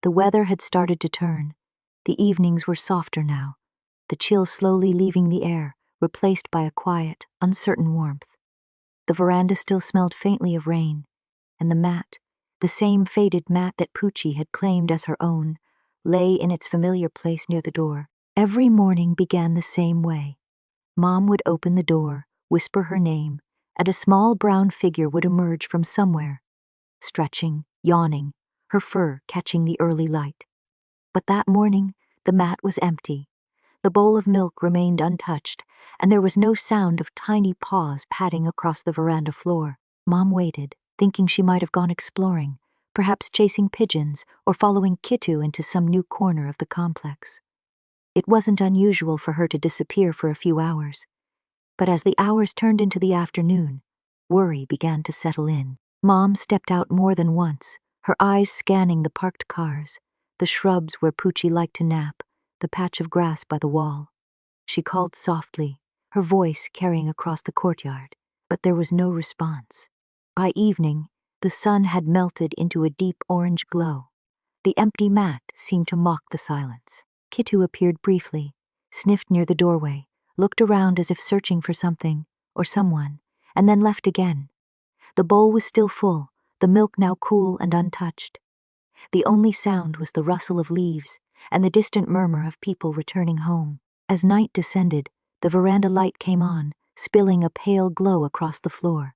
The weather had started to turn. The evenings were softer now, the chill slowly leaving the air, replaced by a quiet, uncertain warmth. The veranda still smelled faintly of rain, and the mat, the same faded mat that Poochie had claimed as her own, lay in its familiar place near the door. Every morning began the same way. Mom would open the door, whisper her name, and a small brown figure would emerge from somewhere, stretching, yawning, her fur catching the early light. But that morning, the mat was empty. The bowl of milk remained untouched, and there was no sound of tiny paws padding across the veranda floor. Mom waited, thinking she might have gone exploring, perhaps chasing pigeons or following Kittu into some new corner of the complex. It wasn't unusual for her to disappear for a few hours, but as the hours turned into the afternoon, worry began to settle in. Mom stepped out more than once, her eyes scanning the parked cars, the shrubs where Poochie liked to nap, the patch of grass by the wall. She called softly, her voice carrying across the courtyard, but there was no response. By evening, the sun had melted into a deep orange glow. The empty mat seemed to mock the silence. Kittu appeared briefly, sniffed near the doorway, looked around as if searching for something or someone, and then left again. The bowl was still full, the milk now cool and untouched. The only sound was the rustle of leaves and the distant murmur of people returning home. As night descended, the veranda light came on, spilling a pale glow across the floor.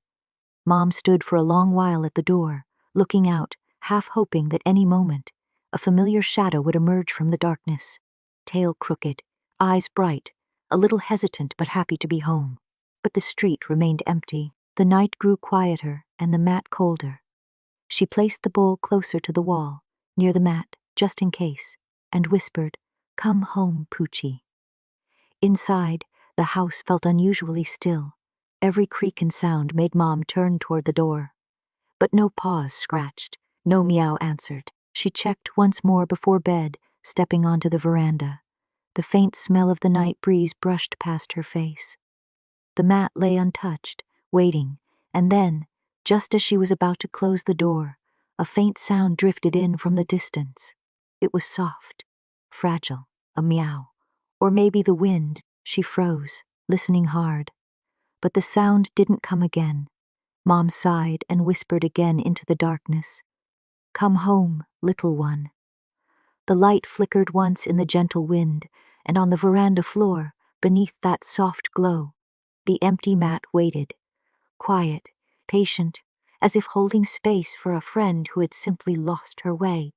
Mom stood for a long while at the door, looking out, half hoping that any moment, a familiar shadow would emerge from the darkness. Tail crooked, eyes bright, a little hesitant but happy to be home. But the street remained empty. The night grew quieter and the mat colder. She placed the bowl closer to the wall, near the mat, just in case, and whispered, "Come home, Poochie." Inside, the house felt unusually still. Every creak and sound made Mom turn toward the door. But no paws scratched, no meow answered. She checked once more before bed, stepping onto the veranda. The faint smell of the night breeze brushed past her face. The mat lay untouched, waiting, and then, just as she was about to close the door, a faint sound drifted in from the distance. It was soft, fragile, a meow. Or maybe the wind. She froze, listening hard. But the sound didn't come again. Mom sighed and whispered again into the darkness, "Come home, little one." The light flickered once in the gentle wind, and on the veranda floor, beneath that soft glow, the empty mat waited, quiet, patient, as if holding space for a friend who had simply lost her way.